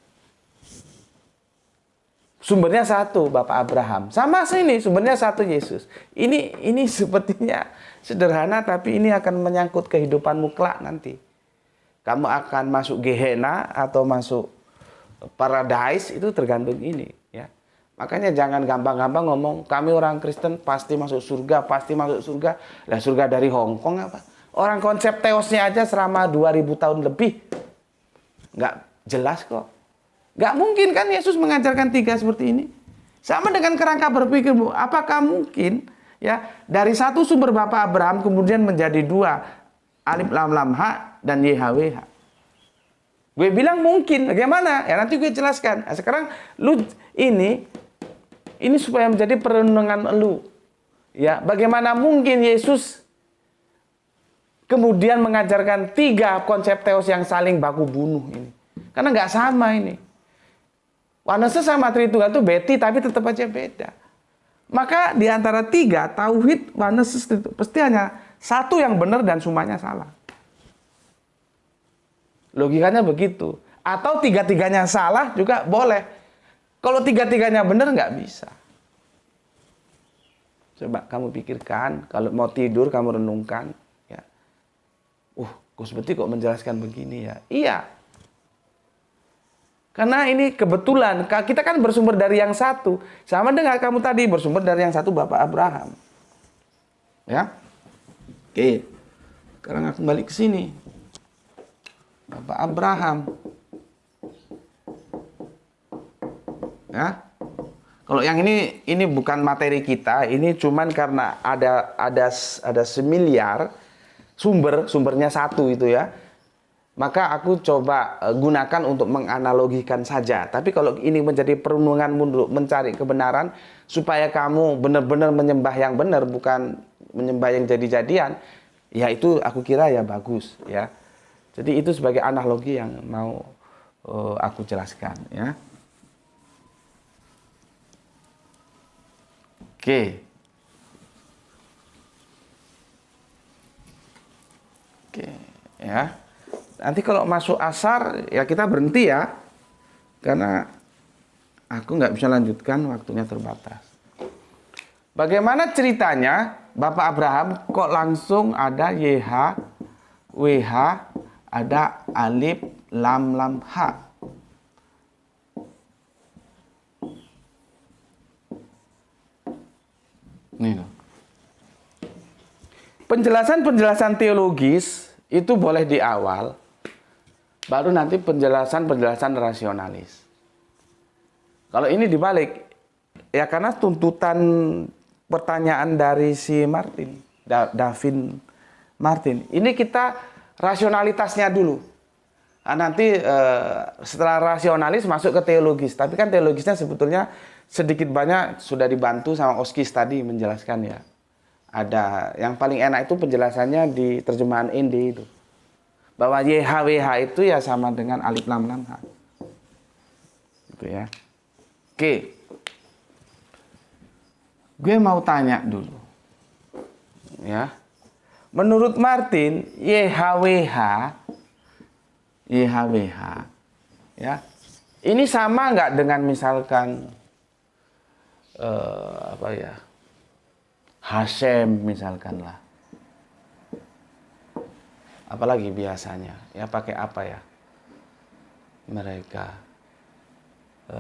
Sumbernya satu, Bapak Abraham. Sama sini sumbernya satu, Yesus. Ini sepertinya sederhana, tapi ini akan menyangkut kehidupanmu kelak nanti. Kamu akan masuk Gehenna atau masuk paradise, itu tergantung ini. Ya. Makanya jangan gampang-gampang ngomong, kami orang Kristen pasti masuk surga, pasti masuk surga. Lah surga dari Hong Kong apa? Orang konsep teosnya aja selama 2000 tahun lebih. Nggak jelas kok. Gak mungkin kan Yesus mengajarkan tiga seperti ini. Sama dengan kerangka berpikirmu. Apakah mungkin ya dari satu sumber Bapak Abraham kemudian menjadi dua, alif lam lam ha dan YHWH? Gue bilang mungkin. Bagaimana? Ya nanti gue jelaskan. Nah, sekarang lu ini supaya menjadi perenungan lu. Ya, bagaimana mungkin Yesus kemudian mengajarkan tiga konsep teos yang saling baku bunuh ini? Karena nggak sama ini. Oneses sama Tritunggal itu beti, tapi tetap aja beda. Maka di antara tiga, tauhid, oneses itu pasti hanya satu yang benar dan semuanya salah. Logikanya begitu. Atau tiga-tiganya salah juga boleh. Kalau tiga-tiganya benar nggak bisa. Coba kamu pikirkan, kalau mau tidur kamu renungkan. Ya. Gus Beti kok menjelaskan begini ya? Iya. Karena ini kebetulan, kita kan bersumber dari yang satu. Sama dengan kamu tadi, bersumber dari yang satu, Bapak Abraham. Ya. Oke. Sekarang aku balik ke sini. Bapak Abraham. Ya. Kalau yang ini bukan materi kita, ini cuman karena ada semiliar sumbernya satu itu ya. Maka aku coba gunakan untuk menganalogikan saja. Tapi kalau ini menjadi perenunganmu untuk mencari kebenaran, supaya kamu benar-benar menyembah yang benar, bukan menyembah yang jadi-jadian, Ya itu aku kira ya bagus ya. Jadi itu sebagai analogi yang mau aku jelaskan ya. Oke. Oke, ya. Nanti kalau masuk asar ya kita berhenti ya. Karena aku nggak bisa lanjutkan, waktunya terbatas. Bagaimana ceritanya Bapak Abraham kok langsung ada YH, WH, ada alif, lam, lam, ha? Nih loh. Penjelasan-penjelasan teologis itu boleh di awal, baru nanti penjelasan-penjelasan rasionalis. Kalau ini dibalik, ya karena tuntutan pertanyaan dari si Martin, Davin Martin. Ini kita rasionalitasnya dulu. Nah, nanti setelah rasionalis masuk ke teologis. Tapi kan teologisnya sebetulnya sedikit banyak sudah dibantu sama Oskis tadi menjelaskan ya. Ada yang paling enak itu penjelasannya di terjemahan Indi itu. Bahwa YHWH itu ya sama dengan alif lam lam ha. Gitu ya. Oke. Gue mau tanya dulu. Ya. Menurut Martin, YHWH ya. Ini sama nggak dengan misalkan apa ya? Hasem misalkan lah. Apalagi biasanya ya pakai apa ya? Mereka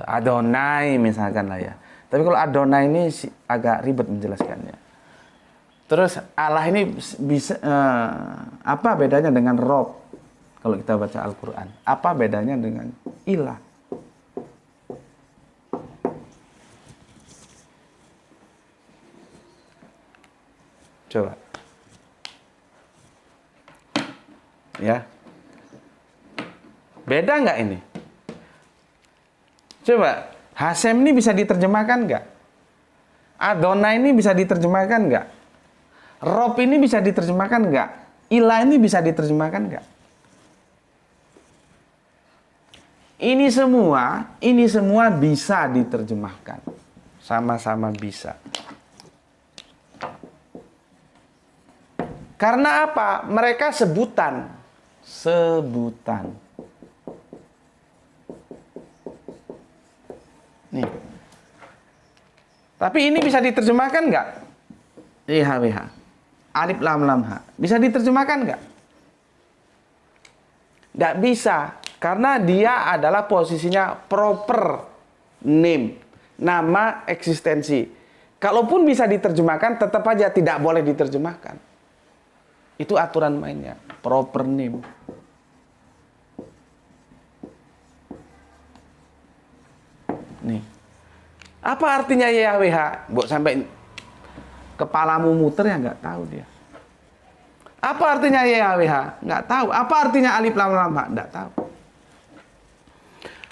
Adonai misalkan lah ya. Tapi kalau Adonai ini agak ribet menjelaskannya. Terus Allah ini bisa apa bedanya dengan Rob? Kalau kita baca Al-Qur'an, apa bedanya dengan ilah? Coba. Ya. Beda nggak ini? Coba, Hasem ini bisa diterjemahkan nggak? Adonai ini bisa diterjemahkan nggak? Rob ini bisa diterjemahkan nggak? Ilah ini bisa diterjemahkan nggak? Ini semua bisa diterjemahkan. Sama-sama bisa. Karena apa? Mereka sebutan. Nih. Tapi ini bisa diterjemahkan nggak? YHWH. Alif lam lam ha. Bisa diterjemahkan nggak? Nggak bisa. Karena dia adalah posisinya proper name. Nama eksistensi. Kalaupun bisa diterjemahkan, tetap aja tidak boleh diterjemahkan. Itu aturan mainnya, proper name. Nih. Apa artinya YHWH? Mbok sampai kepalamu muter ya nggak tahu dia. Apa artinya YHWH? Nggak tahu. Apa artinya alif lam lam ha? Nggak tahu.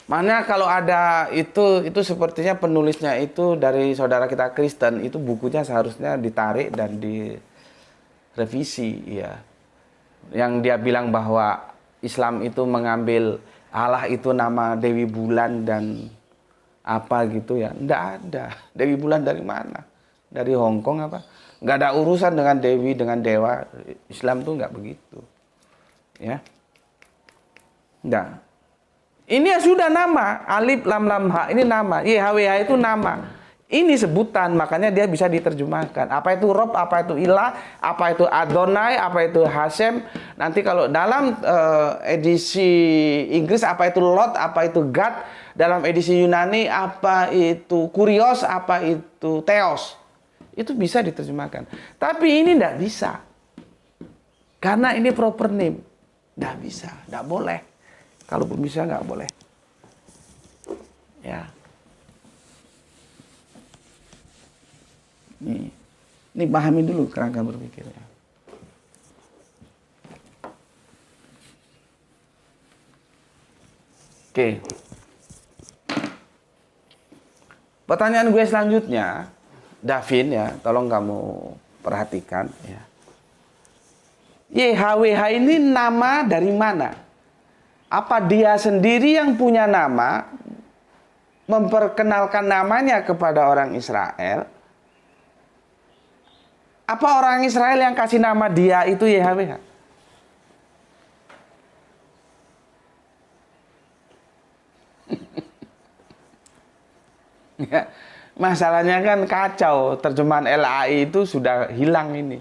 Makanya kalau ada itu sepertinya penulisnya itu dari saudara kita Kristen, itu bukunya seharusnya ditarik dan direvisi ya. Yang dia bilang bahwa Islam itu mengambil Allah itu nama Dewi Bulan dan apa gitu ya. Nggak ada. Dewi Bulan dari mana? Dari Hong Kong apa? Nggak ada urusan dengan Dewi, dengan Dewa. Islam tuh nggak begitu. Ya. Nggak. Ini ya sudah nama, alif lam lam ha, ini nama. YHWH itu nama. Ini sebutan, makanya dia bisa diterjemahkan. Apa itu Rob, apa itu Ilah, apa itu Adonai, apa itu Hasem. Nanti kalau dalam edisi Inggris apa itu Lot, apa itu God. Dalam edisi Yunani apa itu Kurios, apa itu Theos. Itu bisa diterjemahkan. Tapi ini tidak bisa. Karena ini proper name. Tidak bisa, tidak boleh. Kalaupun bisa nggak boleh. Ya. Ini pahami dulu kerangka berpikirnya. Oke. Pertanyaan gue selanjutnya, Davin ya, tolong kamu perhatikan ya. YHWH ini nama dari mana? Apa dia sendiri yang punya nama, memperkenalkan namanya kepada orang Israel? Apa orang Israel yang kasih nama dia itu YHWH? Ya, masalahnya kan kacau, terjemahan LAI itu sudah hilang ini.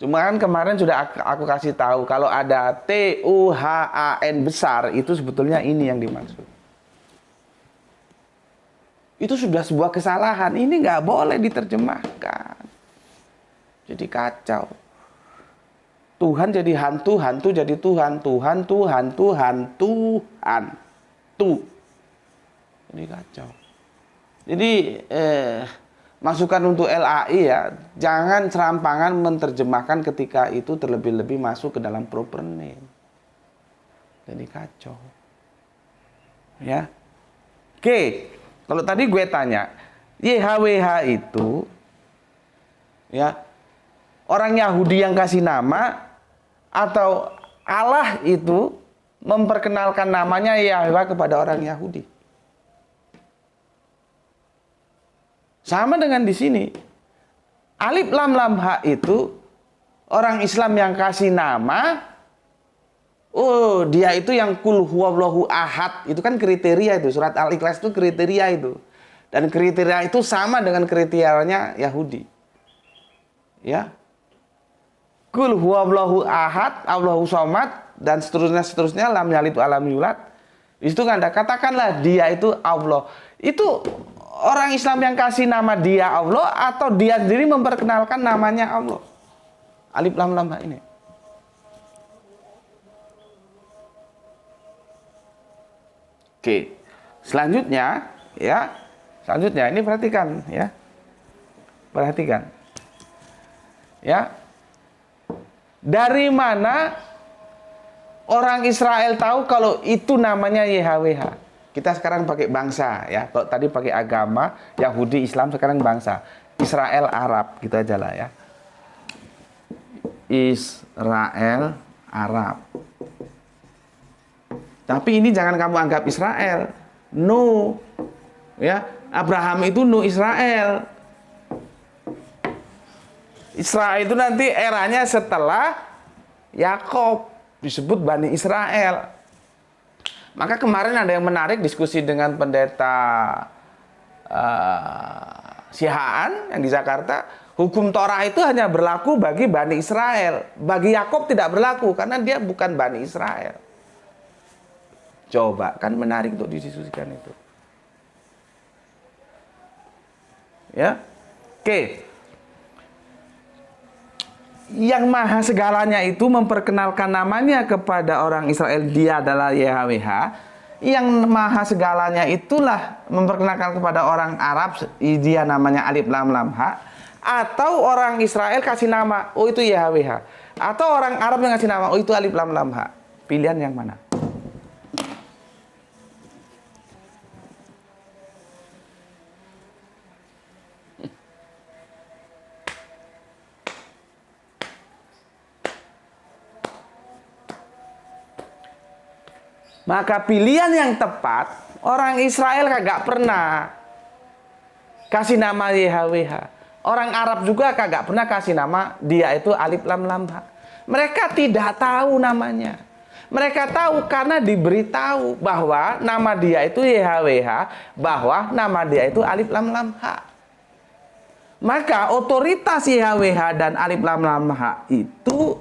Cuma kan kemarin sudah aku kasih tahu kalau ada TUHAN besar itu sebetulnya ini yang dimaksud. Itu sudah sebuah kesalahan, ini nggak boleh diterjemahkan. Jadi kacau. Tuhan jadi hantu, hantu jadi Tuhan, Tuhan, Tuhan, Tuhan, Tuhan, tuh. Jadi kacau. Jadi masukan untuk LAI ya, jangan serampangan menerjemahkan ketika itu terlebih-lebih masuk ke dalam proper name. Jadi kacau. Ya. Oke, kalau tadi gue tanya, YHWH itu ya orang Yahudi yang kasih nama atau Allah itu memperkenalkan namanya YHWH kepada orang Yahudi? Sama dengan di sini. Alif lam lam ha itu orang Islam yang kasih nama, oh dia itu yang kul huwallahu ahad, itu kan kriteria itu, surat Al-Ikhlas itu kriteria itu. Dan kriteria itu sama dengan kriterianya Yahudi. Ya. Kul huwallahu ahad, Allahu somad, dan seterusnya lam yalid wa lam yulad. Di situ kan ada, katakanlah dia itu Allah. Itu orang Islam yang kasih nama dia Allah atau dia sendiri memperkenalkan namanya Allah? Alif lam lam ini. Oke. Selanjutnya ya. Selanjutnya ini perhatikan ya. Perhatikan. Ya. Dari mana orang Israel tahu kalau itu namanya YHWH? Kita sekarang pakai bangsa ya. Kalau tadi pakai agama, Yahudi, Islam, sekarang bangsa. Israel, Arab, gitu aja lah ya. Israel, Arab. Tapi ini jangan kamu anggap Israel. No. Ya, Abraham itu no Israel. Israel itu nanti eranya setelah Yakob, disebut Bani Israel. Maka kemarin ada yang menarik diskusi dengan pendeta Sihaan yang di Jakarta. Hukum Torah itu hanya berlaku bagi Bani Israel. Bagi Yakob tidak berlaku karena dia bukan Bani Israel. Coba, kan menarik untuk didiskusikan itu. Ya, oke. Yang maha segalanya itu memperkenalkan namanya kepada orang Israel, dia adalah YHWH. Yang maha segalanya itulah memperkenalkan kepada orang Arab, dia namanya Alif Lam Lam Ha. Atau orang Israel kasih nama, oh itu YHWH. Atau orang Arab yang kasih nama, oh itu Alif Lam Lam Ha. Pilihan yang mana? Maka pilihan yang tepat, orang Israel kagak pernah kasih nama YHWH. Orang Arab juga kagak pernah kasih nama dia itu Alif Lam Lam Ha. Mereka tidak tahu namanya. Mereka tahu karena diberitahu bahwa nama dia itu YHWH, bahwa nama dia itu Alif Lam Lam Ha. Maka otoritas YHWH dan Alif Lam Lam Ha itu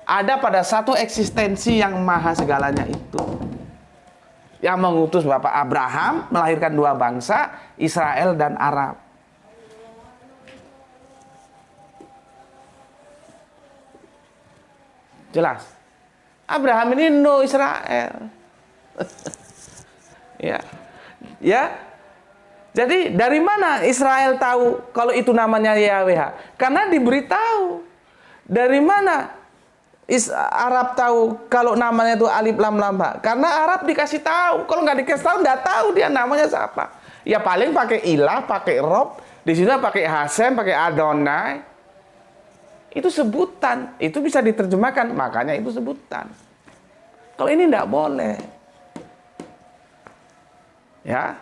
ada pada satu eksistensi yang maha segalanya itu. Yang mengutus Bapak Abraham melahirkan dua bangsa, Israel dan Arab. Jelas. Abraham ini no Israel. Ya. Ya. Jadi dari mana Israel tahu kalau itu namanya YHWH? Karena diberitahu. Dari mana Arab tahu kalau namanya itu Alif Lam Lam Ha? Karena Arab dikasih tahu. Kalau nggak dikasih tahu, nggak tahu dia namanya siapa. Ya paling pakai Ilah, pakai Rob. Di sini pakai Hasem, pakai Adonai. Itu sebutan, itu bisa diterjemahkan, makanya itu sebutan. Kalau ini tidak boleh. Ya.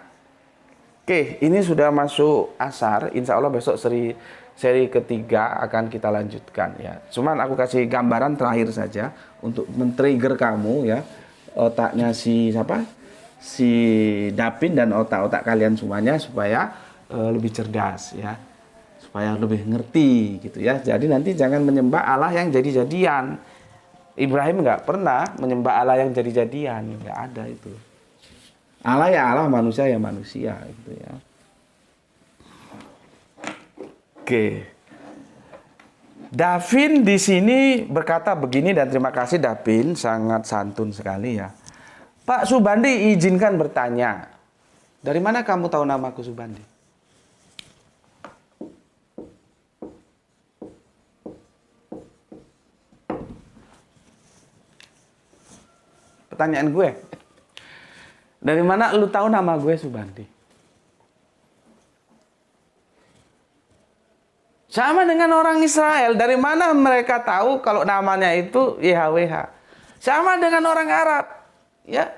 Oke, ini sudah masuk asar. Insya Allah besok seri ketiga akan kita lanjutkan ya. Cuman aku kasih gambaran terakhir saja untuk men-trigger kamu ya. Otaknya si siapa? Si Dapin dan otak-otak kalian semuanya supaya lebih cerdas ya. Supaya lebih ngerti gitu ya. Jadi nanti jangan menyembah Allah yang jadi-jadian. Ibrahim nggak pernah menyembah Allah yang jadi-jadian, nggak ada itu. Allah ya Allah, manusia ya manusia gitu ya. Oke. Davin di sini berkata begini, dan terima kasih Davin, sangat santun sekali ya. Pak Subandi, izinkan bertanya. Dari mana kamu tahu namaku Subandi? Pertanyaan gue. Dari mana lu tahu nama gue Subandi? Sama dengan orang Israel. Dari mana mereka tahu kalau namanya itu YHWH? Sama dengan orang Arab. Ya,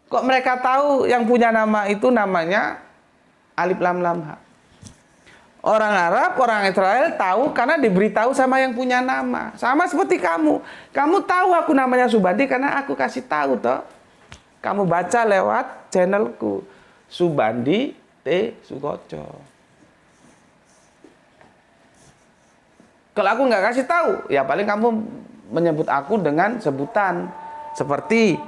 kok mereka tahu yang punya nama itu namanya Alif Lam Lam Ha? Orang Arab, orang Israel tahu karena diberitahu sama yang punya nama. Sama seperti kamu. Kamu tahu aku namanya Subandi karena aku kasih tahu toh. Kamu baca lewat channelku Subandi T. Sukoco. Kalau aku nggak kasih tahu, ya paling kamu menyebut aku dengan sebutan seperti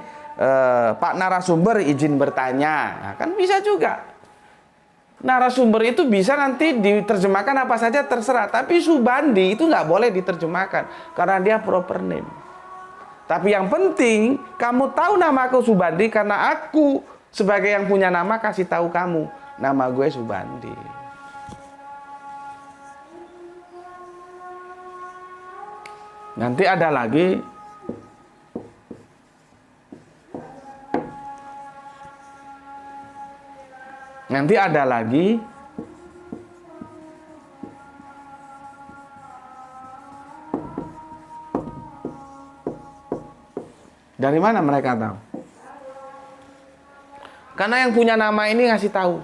Pak narasumber izin bertanya. Nah, kan bisa juga. Narasumber itu bisa nanti diterjemahkan apa saja terserah. Tapi Subandi itu nggak boleh diterjemahkan karena dia proper name. Tapi yang penting kamu tahu nama aku Subandi karena aku sebagai yang punya nama kasih tahu kamu nama gue Subandi. Nanti ada lagi. Nanti ada lagi. Dari mana mereka tahu? Karena yang punya nama ini ngasih tahu.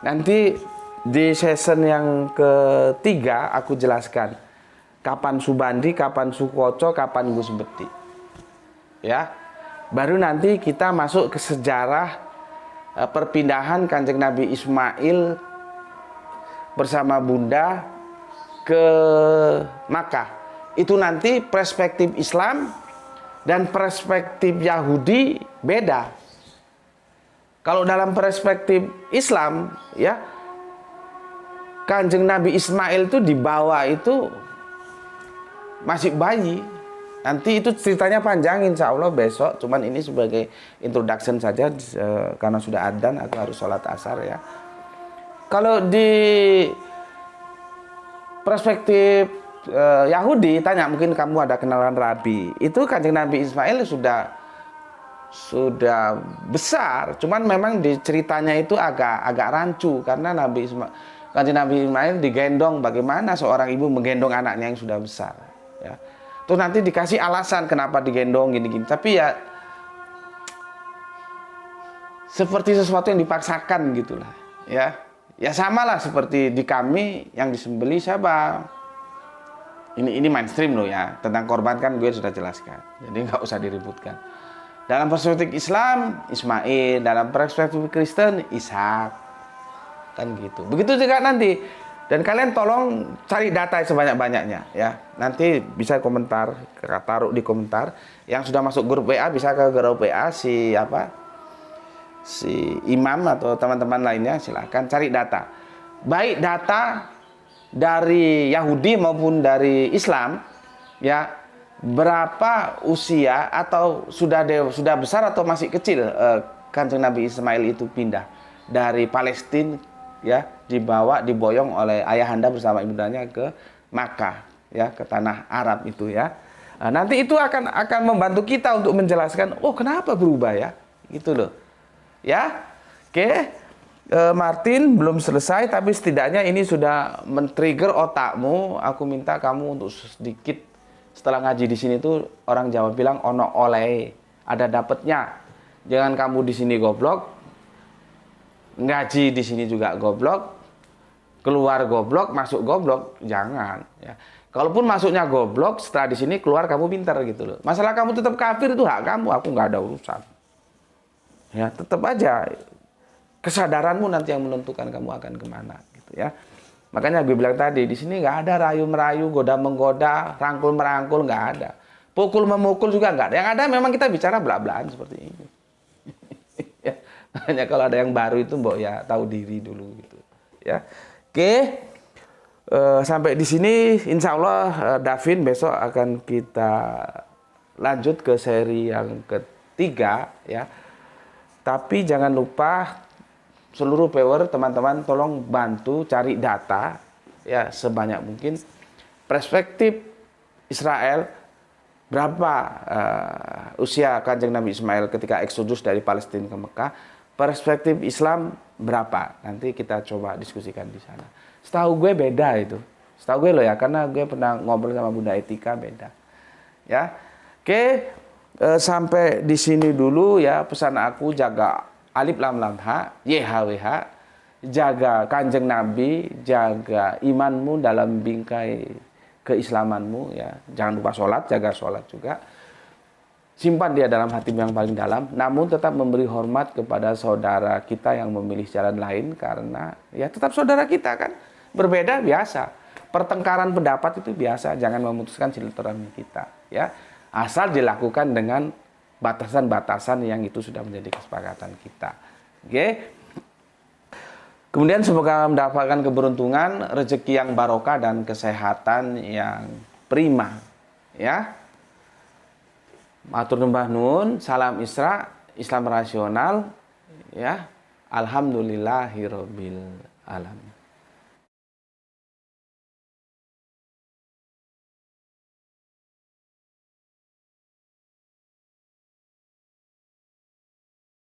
Nanti di season yang ketiga aku jelaskan kapan Subandi, kapan Sukoco, kapan Gus Beti. Ya. Baru nanti kita masuk ke sejarah perpindahan Kanjeng Nabi Ismail bersama Bunda ke Makkah. Itu nanti perspektif Islam dan perspektif Yahudi beda. Kalau dalam perspektif Islam ya, Kanjeng Nabi Ismail itu dibawa itu masih bayi. Nanti itu ceritanya panjang insya Allah besok. Cuman ini sebagai introduction saja karena sudah adzan aku harus sholat asar ya. Kalau di perspektif Yahudi, tanya mungkin kamu ada kenalan Rabi. Itu Kanjeng Nabi Ismail sudah besar, cuman memang di ceritanya itu agak rancu karena Kanjeng Nabi Ismail digendong. Bagaimana seorang ibu menggendong anaknya yang sudah besar? Ya. Terus nanti dikasih alasan kenapa digendong gini-gini. Tapi ya seperti sesuatu yang dipaksakan gitulah. Ya. Ya samalah seperti di kami yang disembeli siapa? Ini mainstream loh ya. Tentang korban kan gue sudah jelaskan. Jadi nggak usah diributkan. Dalam perspektif Islam, Ismail. Dalam perspektif Kristen, Ishak. Kan gitu. Begitu juga nanti. Dan kalian tolong cari data sebanyak-banyaknya ya. Nanti bisa komentar, taruh di komentar. Yang sudah masuk grup WA bisa ke grup WA si imam atau teman-teman lainnya, silahkan cari data. Baik data dari Yahudi maupun dari Islam ya, berapa usia atau sudah besar atau masih kecil Kanjeng Nabi Ismail itu pindah dari Palestina ya, diboyong oleh ayahanda bersama ibundanya ke Makkah ya, ke tanah Arab itu ya. Nanti itu akan membantu kita untuk menjelaskan oh kenapa berubah ya, gitu loh. Ya, oke. Martin, belum selesai, tapi setidaknya ini sudah men-trigger otakmu. Aku minta kamu untuk sedikit setelah ngaji di sini tuh, orang Jawa bilang ono oleh, ada dapetnya. Jangan kamu di sini goblok, ngaji di sini juga goblok, keluar goblok, masuk goblok, jangan. Ya. Kalaupun masuknya goblok, setelah di sini keluar kamu pintar gitu loh. Masalah kamu tetap kafir itu hak kamu, aku nggak ada urusan. Ya, tetap aja. Kesadaranmu nanti yang menentukan kamu akan kemana gitu ya. Makanya gue bilang tadi, di sini nggak ada rayu-merayu, goda-menggoda, rangkul-merangkul, nggak ada. Pukul-memukul juga nggak ada. Yang ada memang kita bicara belak-belakan seperti ini. Ya, makanya kalau ada yang baru itu mbok ya tahu diri dulu gitu. Ya, oke. Sampai di sini, insya Allah Davin besok akan kita lanjut ke seri yang ketiga ya. Tapi jangan lupa seluruh viewer teman-teman tolong bantu cari data ya sebanyak mungkin perspektif Israel berapa usia Kanjeng Nabi Ismail ketika eksodus dari Palestina ke Mekah, perspektif Islam berapa, nanti kita coba diskusikan di sana. Setahu gue beda itu, setahu gue loh ya, karena gue pernah ngobrol sama Bunda Etika, beda ya. Oke, sampai di sini dulu ya pesan aku, jaga alif lam lam ha, YHWH, jaga Kanjeng Nabi, jaga imanmu dalam bingkai keislamanmu ya. Jangan lupa sholat, jaga sholat juga. Simpan dia dalam hati yang paling dalam, namun tetap memberi hormat kepada saudara kita yang memilih jalan lain, karena ya tetap saudara kita kan. Berbeda biasa. Pertengkaran pendapat itu biasa, jangan memutuskan silaturahmi kita ya. Asal dilakukan dengan batasan-batasan yang itu sudah menjadi kesepakatan kita. Oke. Kemudian semoga mendapatkan keberuntungan, rezeki yang barokah dan kesehatan yang prima. Ya. Matur numbah nuwun, salam Isra, Islam rasional. Ya. Alhamdulillahirabbil alamin.